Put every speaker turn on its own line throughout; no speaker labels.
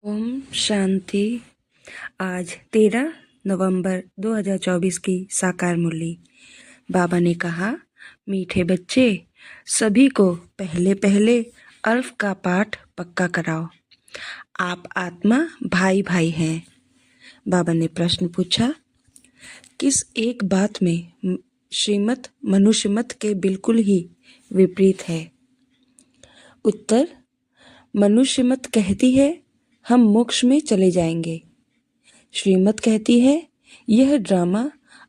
ओम शांति। आज 13 नवंबर 2024 की साकार मुरली। बाबा ने कहा, मीठे बच्चे, सभी को पहले पहले अल्फ का पाठ पक्का कराओ। आप आत्मा भाई भाई हैं। बाबा ने प्रश्न पूछा, किस एक बात में श्रीमत मनुष्यमत के बिल्कुल ही विपरीत है? उत्तर, मनुष्यमत कहती है हम मोक्ष में चले जाएंगे। श्रीमत कहती है यह ड्रामा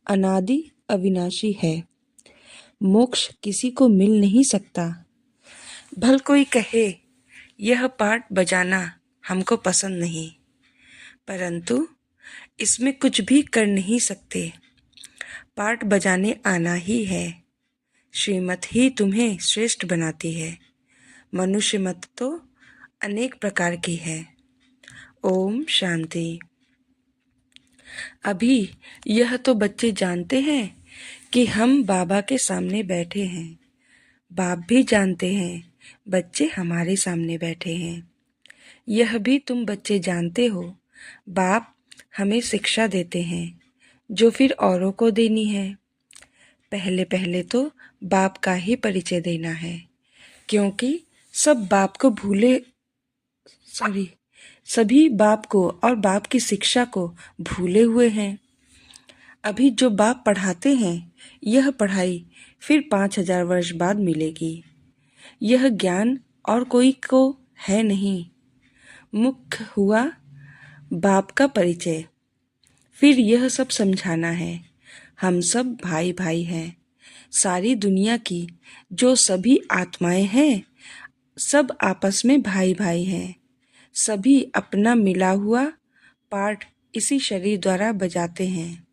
अनादि अविनाशी है, मोक्ष किसी को मिल नहीं सकता। भल कोई कहे यह पाठ बजाना हमको पसंद नहीं, परंतु इसमें कुछ भी कर नहीं सकते। पाठ बजाने आना ही है। श्रीमत ही तुम्हें श्रेष्ठ बनाती है। मनुष्य मत तो अनेक प्रकार की है। ओम शांति। अभी यह तो बच्चे जानते हैं कि हम बाबा के सामने बैठे हैं। बाप भी जानते हैं बच्चे हमारे सामने बैठे हैं। यह भी तुम बच्चे जानते हो, बाप हमें शिक्षा देते हैं जो फिर औरों को देनी है। पहले पहले तो बाप का ही परिचय देना है, क्योंकि सभी बाप को और बाप की शिक्षा को भूले हुए हैं। अभी जो बाप पढ़ाते हैं, यह पढ़ाई फिर 5000 वर्ष बाद मिलेगी। यह ज्ञान और कोई को है नहीं। मुख्य हुआ बाप का परिचय। फिर यह सब समझाना है, हम सब भाई भाई हैं। सारी दुनिया की जो सभी आत्माएं हैं, सब आपस में भाई भाई हैं। सभी अपना मिला हुआ पार्ट इसी शरीर द्वारा बजाते हैं।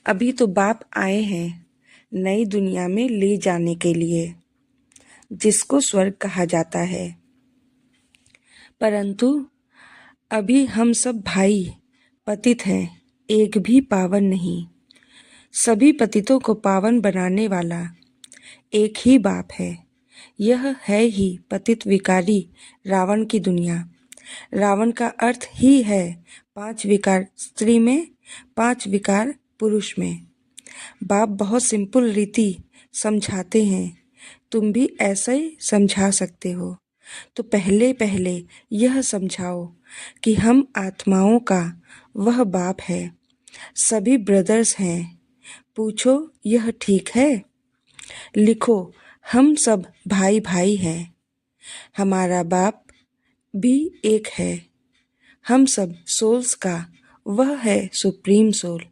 अभी तो बाप आए हैं नई दुनिया में ले जाने के लिए, जिसको स्वर्ग कहा जाता है। परंतु अभी हम सब भाई पतित हैं, एक भी पावन नहीं। सभी पतितों को पावन बनाने वाला एक ही बाप है। यह है ही पतित विकारी रावण की दुनिया। रावण का अर्थ ही है 5 विकार स्त्री में, 5 विकार पुरुष में। बाप बहुत सिंपल रीति समझाते हैं, तुम भी ऐसा ही समझा सकते हो। तो पहले पहले यह समझाओ कि हम आत्माओं का वह बाप है। सभी ब्रदर्स हैं। पूछो यह ठीक है? लिखो हम सब भाई भाई हैं। हमारा बाप भी एक है। हम सब सोल्स का वह है सुप्रीम सोल।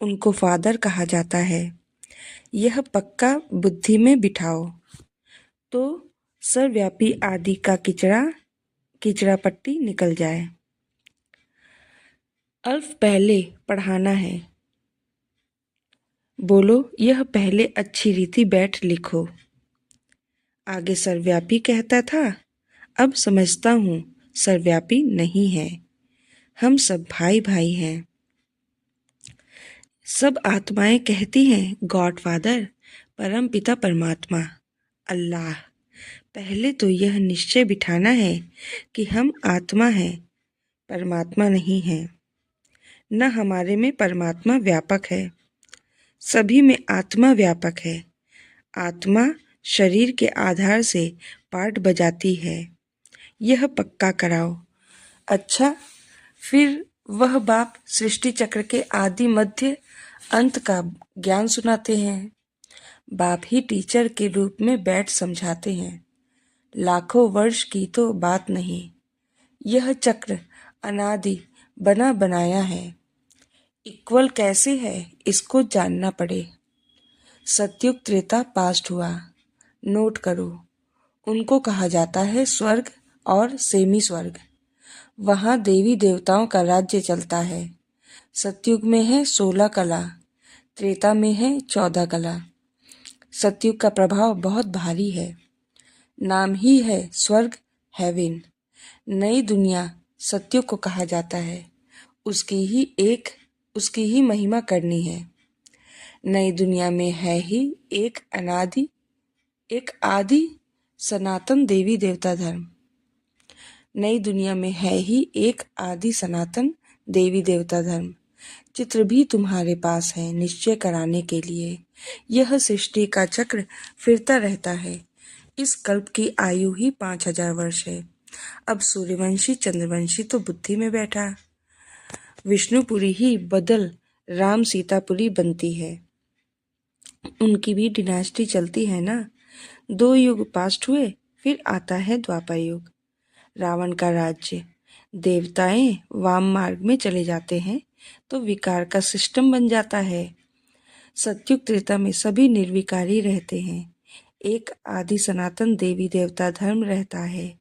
उनको फादर कहा जाता है। यह पक्का बुद्धि में बिठाओ तो सर्वव्यापी आदि का किचड़ा पट्टी निकल जाए। अल्फ पहले पढ़ाना है। बोलो यह पहले अच्छी रीति बैठ लिखो। आगे सर्वव्यापी कहता था, अब समझता हूँ सर्वव्यापी नहीं है। हम सब भाई भाई हैं। सब आत्माएं कहती हैं गॉड फादर, परम पिता परमात्मा, अल्लाह। पहले तो यह निश्चय बिठाना है कि हम आत्मा हैं, परमात्मा नहीं है। न हमारे में परमात्मा व्यापक है, सभी में आत्मा व्यापक है। आत्मा शरीर के आधार से पार्ट बजाती है। यह पक्का कराओ। अच्छा, फिर वह बाप सृष्टि चक्र के आदि मध्य अंत का ज्ञान सुनाते हैं। बाप ही टीचर के रूप में बैठ समझाते हैं। लाखों वर्ष की तो बात नहीं। यह चक्र अनादि बना बनाया है। इक्वल कैसे है इसको जानना पड़े। सतयुग त्रेता पास्ट हुआ, नोट करो। उनको कहा जाता है स्वर्ग और सेमी स्वर्ग। वहाँ देवी देवताओं का राज्य चलता है। सतयुग में है 16 कला, त्रेता में है 14 कला। सतयुग का प्रभाव बहुत भारी है। नाम ही है स्वर्ग, हेवन। नई दुनिया सतयुग को कहा जाता है। उसकी ही महिमा करनी है। नई दुनिया में है ही एक आदि सनातन देवी देवता धर्म। नई दुनिया में है ही एक आदि सनातन देवी देवता धर्म। चित्र भी तुम्हारे पास है निश्चय कराने के लिए। यह सृष्टि का चक्र फिरता रहता है। इस कल्प की आयु ही 5000 वर्ष है। अब सूर्यवंशी चंद्रवंशी तो बुद्धि में बैठा, विष्णुपुरी ही बदल राम सीतापुरी बनती है। उनकी भी डिनास्टी चलती है ना। 2 युग पास्ट हुए, फिर आता है द्वापर युग। रावण का राज्य, देवताएं वाम मार्ग में चले जाते हैं तो विकार का सिस्टम बन जाता है। सतयुग त्रेता में सभी निर्विकारी रहते हैं। एक आदि सनातन देवी देवता धर्म रहता है।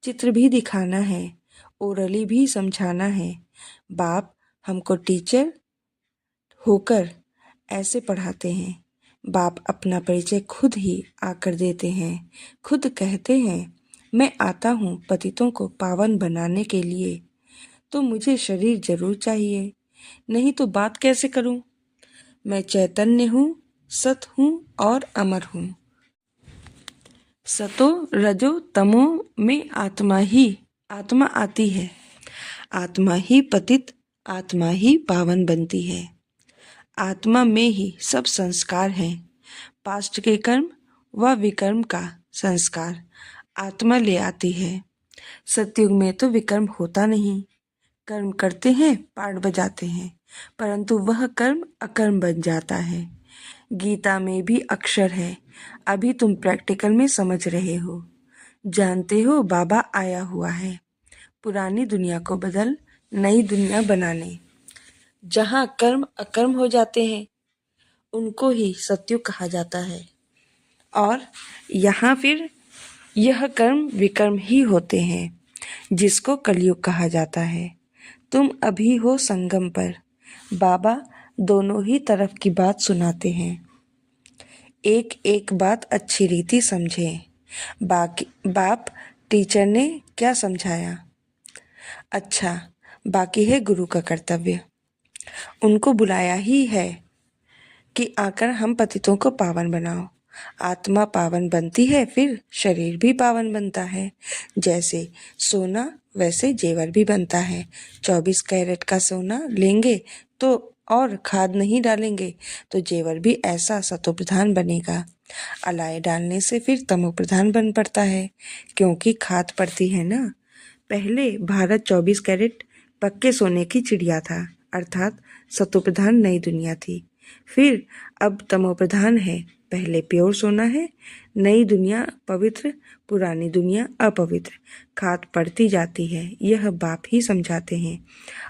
चित्र भी दिखाना है, ओरली भी समझाना है। बाप हमको टीचर होकर ऐसे पढ़ाते हैं। बाप अपना परिचय खुद ही आकर देते हैं। खुद कहते हैं, मैं आता हूँ पतितों को पावन बनाने के लिए, तो मुझे शरीर जरूर चाहिए, नहीं तो बात कैसे करूँ। मैं चैतन्य हूँ, सत हूँ और अमर हूँ। सतो रजो तमो में आत्मा आती है। आत्मा ही पतित, आत्मा ही पावन बनती है। आत्मा में ही सब संस्कार हैं। पास्ट के कर्म व विकर्म का संस्कार आत्मा ले आती है। सतयुग में तो विकर्म होता नहीं। कर्म करते हैं, पाठ बजाते हैं, परंतु वह कर्म अकर्म बन जाता है। गीता में भी अक्षर है, अभी तुम प्रैक्टिकल में समझ रहे हो। जानते हो बाबा आया हुआ है पुरानी दुनिया को बदल नई दुनिया बनाने। जहाँ कर्म अकर्म हो जाते हैं उनको ही सतयुग कहा जाता है, और यहाँ फिर यह कर्म विकर्म ही होते हैं जिसको कलयुग कहा जाता है। तुम अभी हो संगम पर। बाबा दोनों ही तरफ की बात सुनाते हैं। एक एक बात अच्छी रीति समझें। बाप टीचर ने क्या समझाया, अच्छा, बाकी है गुरु का कर्तव्य। उनको बुलाया ही है कि आकर हम पतितों को पावन बनाओ। आत्मा पावन बनती है, फिर शरीर भी पावन बनता है। जैसे सोना वैसे जेवर भी बनता है। 24 कैरेट का सोना लेंगे तो और खाद नहीं डालेंगे तो जेवर भी ऐसा सतोप्रधान बनेगा। अलाय डालने से फिर तमोप्रधान बन पड़ता है, क्योंकि खाद पड़ती है ना। पहले भारत 24 कैरेट पक्के सोने की चिड़िया था, अर्थात सतोप्रधान नई दुनिया थी। फिर अब तमोप्रधान है। पहले प्योर सोना है, नई दुनिया पवित्र, पुरानी दुनिया अपवित्र। खाद पड़ती जाती है, यह बाप ही समझाते हैं,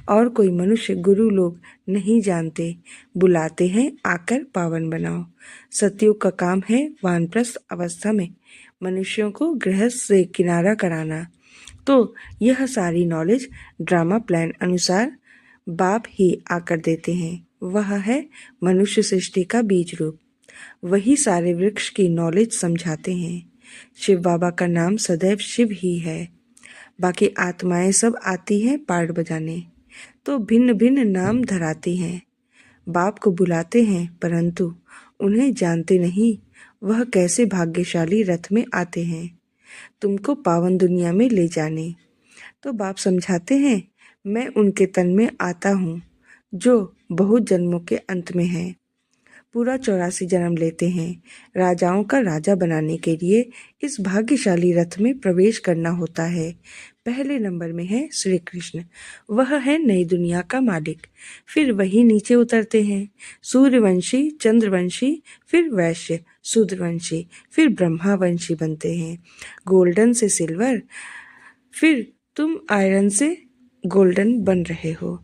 और कोई मनुष्य गुरु लोग नहीं जानते। बुलाते हैं आकर पावन बनाओ। सतयुग का काम है वानप्रस्थ अवस्था में मनुष्यों को गृहस्थ से किनारा कराना। तो यह सारी नॉलेज ड्रामा प्लान अनुसार बाप ही आकर देते हैं। वह है मनुष्य सृष्टि का बीज रूप। वही सारे वृक्ष की नॉलेज समझाते हैं। शिव बाबा का नाम सदैव शिव ही है। बाकी आत्माएं सब आती हैं पार्ट बजाने, तो भिन्न भिन्न नाम धराती हैं। बाप को बुलाते हैं, परंतु उन्हें जानते नहीं वह कैसे भाग्यशाली रथ में आते हैं तुमको पावन दुनिया में ले जाने। तो बाप समझाते हैं, मैं उनके तन में आता हूँ जो बहुत जन्मों के अंत में है। पूरा 84 जन्म लेते हैं। राजाओं का राजा बनाने के लिए इस भाग्यशाली रथ में प्रवेश करना होता है। पहले नंबर में है श्री कृष्ण, वह है नई दुनिया का मालिक। फिर वही नीचे उतरते हैं, सूर्यवंशी चंद्रवंशी, फिर वैश्य शूद्रवंशी, फिर ब्रह्मावंशी बनते हैं। गोल्डन से सिल्वर, फिर तुम आयरन से गोल्डन बन रहे हो।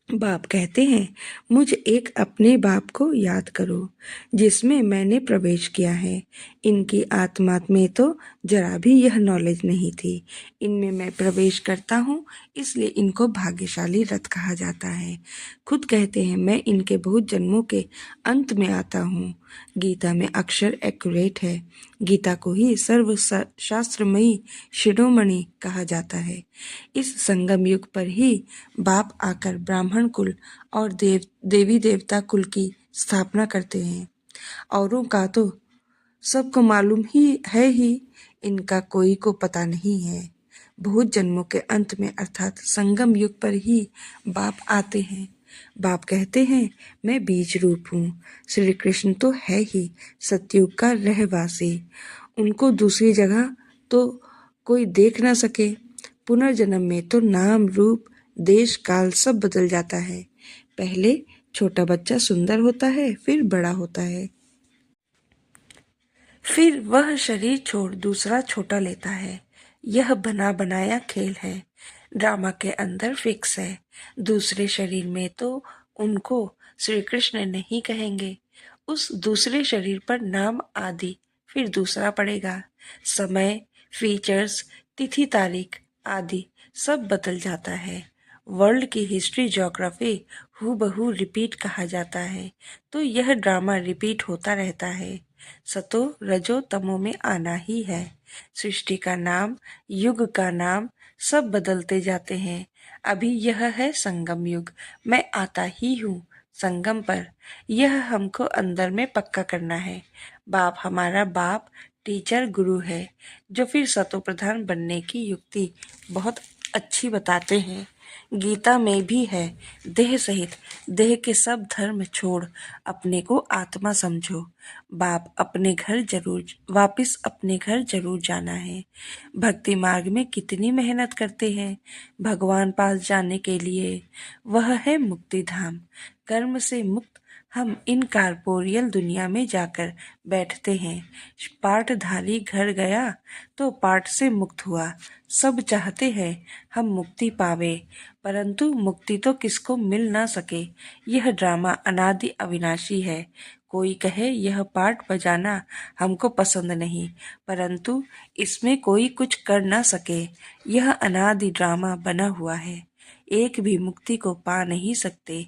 बाप कहते हैं, मुझ एक अपने बाप को याद करो जिसमें मैंने प्रवेश किया है। इनकी आत्मा में तो जरा भी यह नॉलेज नहीं थी। इनमें मैं प्रवेश करता हूँ, इसलिए इनको भाग्यशाली रथ कहा जाता है। खुद कहते हैं, मैं इनके बहुत जन्मों के अंत में आता हूँ। गीता में अक्षर एक्यूरेट है। गीता को ही सर्व शास्त्रमयी शिरोमणि कहा जाता है। इस संगम युग पर ही बाप आकर ब्राह्मण कुल और देवी देवता कुल की स्थापना करते हैं। औरों का तो सबको मालूम ही है, इनका कोई को पता नहीं है। बहुत जन्मों के अंत में अर्थात संगम युग पर ही बाप आते हैं। बाप कहते हैं मैं बीज रूप हूँ। श्री कृष्ण तो है ही सतयुग का रहवासी। उनको दूसरी जगह तो कोई देख ना सके। पुनर्जन्म में तो नाम रूप देश काल सब बदल जाता है। पहले छोटा बच्चा सुंदर होता है, फिर बड़ा होता है, फिर वह शरीर छोड़ दूसरा छोटा लेता है। यह बना बनाया खेल है, ड्रामा के अंदर फिक्स है। दूसरे शरीर में तो उनको श्री कृष्ण नहीं कहेंगे। उस दूसरे शरीर पर नाम आदि फिर दूसरा पड़ेगा। समय, फीचर्स, तिथि तारीख आदि सब बदल जाता है। वर्ल्ड की हिस्ट्री ज्योग्राफी हूबहू रिपीट कहा जाता है, तो यह ड्रामा रिपीट होता रहता है। सतो रजो तमो में आना ही है। सृष्टि का नाम, युग का नाम सब बदलते जाते हैं। अभी यह है संगम युग, मैं आता ही हूँ संगम पर। यह हमको अंदर में पक्का करना है। बाप हमारा बाप टीचर गुरु है, जो फिर सतो प्रधान बनने की युक्ति बहुत अच्छी बताते हैं। गीता में भी है, देह सहित देह के सब धर्म छोड़ अपने को आत्मा समझो। बाप अपने घर जरूर वापिस अपने घर जरूर जाना है। भक्ति मार्ग में कितनी मेहनत करते हैं भगवान पास जाने के लिए। वह है मुक्ति धाम। कर्म से मुक्त हम इन कारपोरियल दुनिया में जाकर बैठते हैं। पाठधारी घर गया तो पाठ से मुक्त हुआ। सब चाहते हैं हम मुक्ति पावे, परंतु मुक्ति तो किसको मिल ना सके। यह ड्रामा अनादि अविनाशी है। कोई कहे यह पाठ बजाना हमको पसंद नहीं, परंतु इसमें कोई कुछ कर ना सके। यह अनादि ड्रामा बना हुआ है। एक भी मुक्ति को पा नहीं सकते।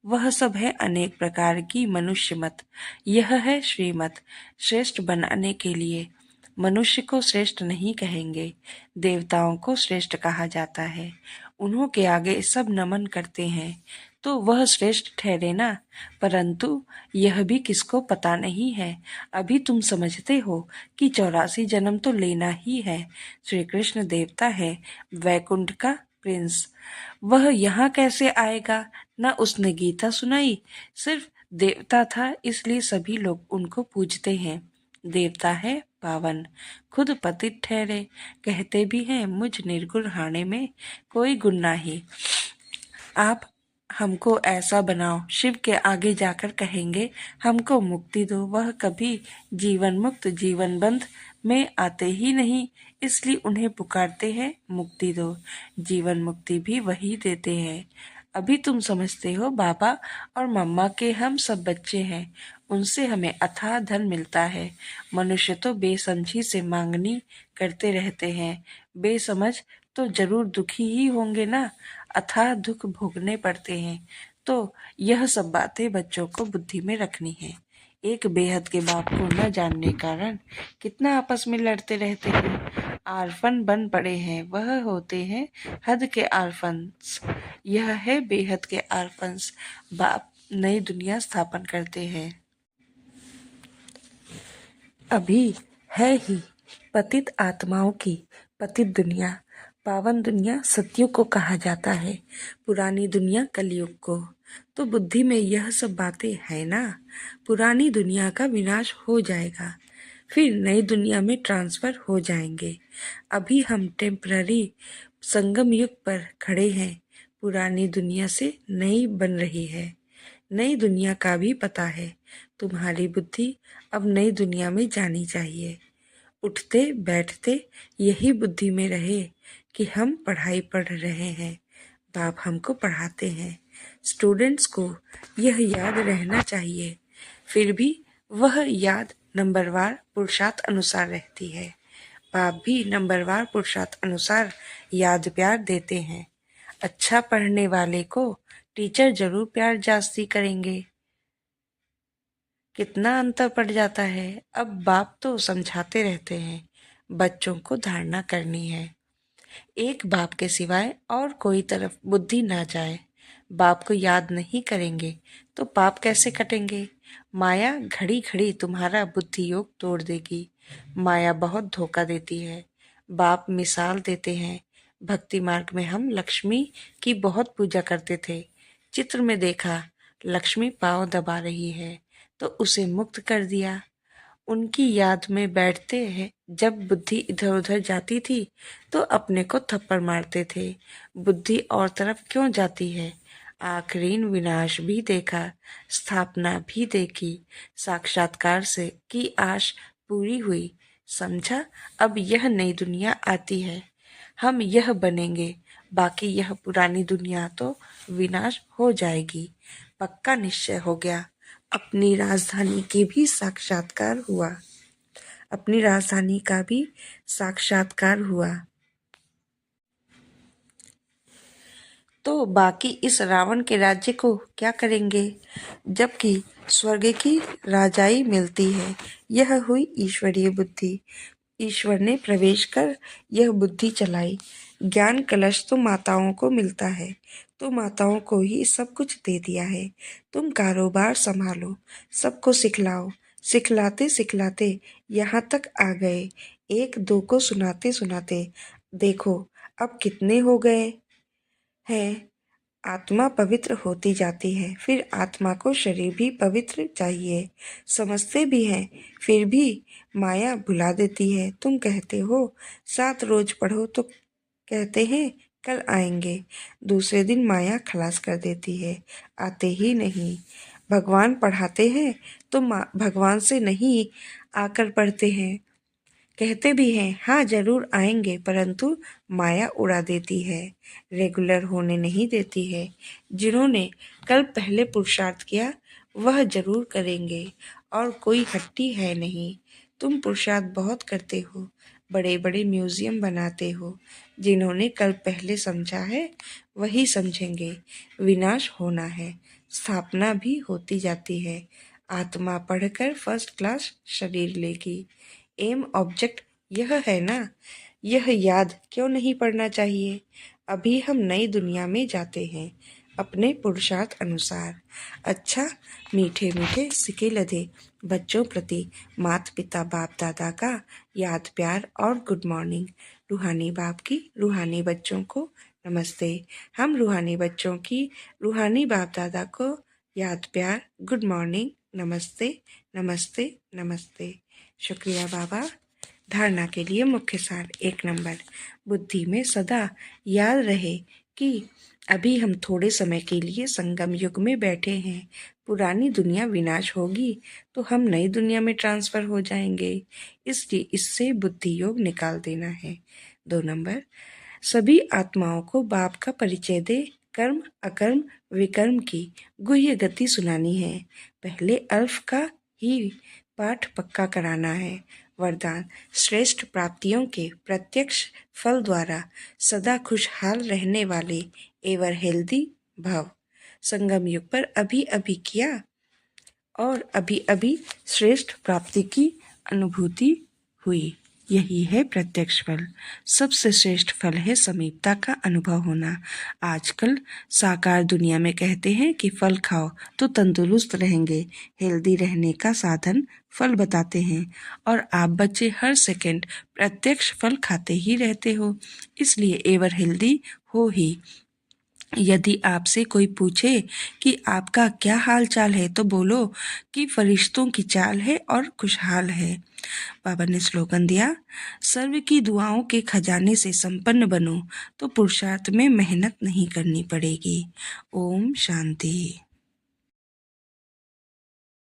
वह सब है अनेक प्रकार की मनुष्य मत। यह है श्रीमत श्रेष्ठ बनाने के लिए। मनुष्य को श्रेष्ठ नहीं कहेंगे, देवताओं को श्रेष्ठ कहा जाता है। उन्हों के आगे सब नमन करते हैं, तो वह श्रेष्ठ ठहरे ना। परंतु यह भी किसको पता नहीं है। अभी तुम समझते हो कि 84 जन्म तो लेना ही है। श्री कृष्ण देवता है, वैकुंठ का प्रिंस। वह यहाँ कैसे आएगा? न उसने गीता सुनाई, सिर्फ देवता था इसलिए सभी लोग उनको पूजते हैं। देवता है पावन, खुद पतित ठहरे, कहते भी हैं मुझ निर्गुण हाणे में कोई गुण नाही। आप हमको ऐसा बनाओ, शिव के आगे जाकर कहेंगे हमको मुक्ति दो। वह कभी जीवन मुक्त जीवन बंध में आते ही नहीं, इसलिए उन्हें पुकारते हैं मुक्ति दो। जीवन मुक्ति भी वही देते हैं। अभी तुम समझते हो बाबा और मम्मा के हम सब बच्चे हैं, उनसे हमें अथाह धन मिलता है। मनुष्य तो बेसमझी से मांगनी करते रहते हैं। बेसमझ तो जरूर दुखी ही होंगे ना, अथाह दुख भोगने पड़ते हैं। तो यह सब बातें बच्चों को बुद्धि में रखनी है। एक बेहद के बाप को न जानने कारण कितना आपस में लड़ते रहते हैं। आर्फन बन पड़े हैं, वह होते हैं हद के आर्फन्स। यह है बेहद के आर्फन्स। बाप नई दुनिया स्थापन करते हैं। अभी है ही पतित आत्माओं की पतित दुनिया। पावन दुनिया सतयुग को कहा जाता है, पुरानी दुनिया कलयुग को। तो बुद्धि में यह सब बातें है ना। पुरानी दुनिया का विनाश हो जाएगा, फिर नई दुनिया में ट्रांसफर हो जाएंगे। अभी हम टेम्पररी संगम युग पर खड़े हैं। पुरानी दुनिया से नई बन रही है। नई दुनिया का भी पता है। तुम्हारी बुद्धि अब नई दुनिया में जानी चाहिए। उठते बैठते यही बुद्धि में रहे कि हम पढ़ाई पढ़ रहे हैं, बाप हमको पढ़ाते हैं। स्टूडेंट्स को यह याद रहना चाहिए। फिर भी वह याद नंबरवार पुरुषार्थ अनुसार रहती है। बाप भी नंबरवार पुरुषार्थ अनुसार याद प्यार देते हैं। अच्छा पढ़ने वाले को टीचर जरूर प्यार जास्ती करेंगे। कितना अंतर पड़ जाता है। अब बाप तो समझाते रहते हैं, बच्चों को धारणा करनी है। एक बाप के सिवाय और कोई तरफ बुद्धि ना जाए। बाप को याद नहीं करेंगे तो पाप कैसे कटेंगे। माया घड़ी घड़ी तुम्हारा बुद्धि योग तोड़ देगी। माया बहुत धोखा देती है। बाप मिसाल देते हैं, भक्ति मार्ग में हम लक्ष्मी की बहुत पूजा करते थे। चित्र में देखा लक्ष्मी पाँव दबा रही है तो उसे मुक्त कर दिया। उनकी याद में बैठते हैं। जब बुद्धि इधर उधर जाती थी तो अपने को थप्पड़ मारते थे। बुद्धि और तरफ क्यों जाती है? आखिरीन विनाश भी देखा, स्थापना भी देखी, साक्षात्कार से की आश पूरी हुई। समझा? अब यह नई दुनिया आती है, हम यह बनेंगे, बाकी यह पुरानी दुनिया तो विनाश हो जाएगी। पक्का निश्चय हो गया। अपनी राजधानी की भी साक्षात्कार हुआ। अपनी राजधानी का भी साक्षात्कार हुआ। तो बाकी इस रावण के राज्य को क्या करेंगे, जबकि स्वर्ग की राजाई मिलती है। यह हुई ईश्वरीय बुद्धि। ईश्वर ने प्रवेश कर यह बुद्धि चलाई। ज्ञान कलश तो माताओं को मिलता है, तो माताओं को ही सब कुछ दे दिया है। तुम कारोबार संभालो, सबको सिखलाओ। सिखलाते सिखलाते यहाँ तक आ गए। एक दो को सुनाते सुनाते देखो अब कितने हो गए हैं। आत्मा पवित्र होती जाती है, फिर आत्मा को शरीर भी पवित्र चाहिए। समझते भी हैं, फिर भी माया भुला देती है। तुम कहते हो 7 रोज पढ़ो तो कहते हैं कल आएंगे। दूसरे दिन माया खलास कर देती है, आते ही नहीं। भगवान पढ़ाते हैं तो भगवान से नहीं आकर पढ़ते हैं। कहते भी हैं हाँ जरूर आएंगे, परंतु माया उड़ा देती है, रेगुलर होने नहीं देती है। जिन्होंने कल पहले पुरुषार्थ किया वह जरूर करेंगे, और कोई हट्टी है नहीं। तुम पुरुषार्थ बहुत करते हो, बड़े बड़े म्यूजियम बनाते हो। जिन्होंने कल पहले समझा है वही समझेंगे। विनाश होना है, स्थापना भी होती जाती है। आत्मा पढ़कर फर्स्ट क्लास शरीर लेगी। एम ऑब्जेक्ट यह है ना, यह याद क्यों नहीं पड़ना चाहिए? अभी हम नई दुनिया में जाते हैं अपने पुरुषार्थ अनुसार। अच्छा, मीठे मीठे सिके लधे बच्चों प्रति माता पिता बाप दादा का याद प्यार और गुड मॉर्निंग। रूहानी बाप की रूहानी बच्चों को नमस्ते। हम रूहानी बच्चों की रूहानी बाप दादा को याद प्यार, गुड मॉर्निंग, नमस्ते नमस्ते नमस्ते। शुक्रिया बाबा। धारणा के लिए मुख्य सार 1 नंबर, बुद्धि में सदा याद रहे कि अभी हम थोड़े समय के लिए संगम युग में बैठे हैं। पुरानी दुनिया विनाश होगी तो हम नई दुनिया में ट्रांसफर हो जाएंगे, इसलिए इससे बुद्धि योग निकाल देना है। 2 नंबर, सभी आत्माओं को बाप का परिचय दे कर्म अकर्म विकर्म की गुह्य गति सुनानी है। पहले अल्फ का ही पाठ पक्का कराना है। वरदान, श्रेष्ठ प्राप्तियों के प्रत्यक्ष फल द्वारा सदा खुशहाल रहने वाले एवर हेल्दी भव। संगम युग पर अभी अभी किया और अभी अभी श्रेष्ठ प्राप्ति की अनुभूति हुई। यही है प्रत्यक्ष फल। सबसे श्रेष्ठ फल है समीपता का अनुभव होना। आजकल साकार दुनिया में कहते हैं कि फल खाओ तो तंदुरुस्त रहेंगे। हेल्दी रहने का साधन फल बताते हैं, और आप बच्चे हर सेकंड प्रत्यक्ष फल खाते ही रहते हो, इसलिए एवर हेल्दी हो ही। यदि आपसे कोई पूछे कि आपका क्या हाल चाल है तो बोलो कि फरिश्तों की चाल है और खुशहाल है। बाबा ने स्लोगन दिया, सर्व की दुआओं के खजाने से संपन्न बनो तो पुरुषार्थ में मेहनत नहीं करनी पड़ेगी। ओम शांति।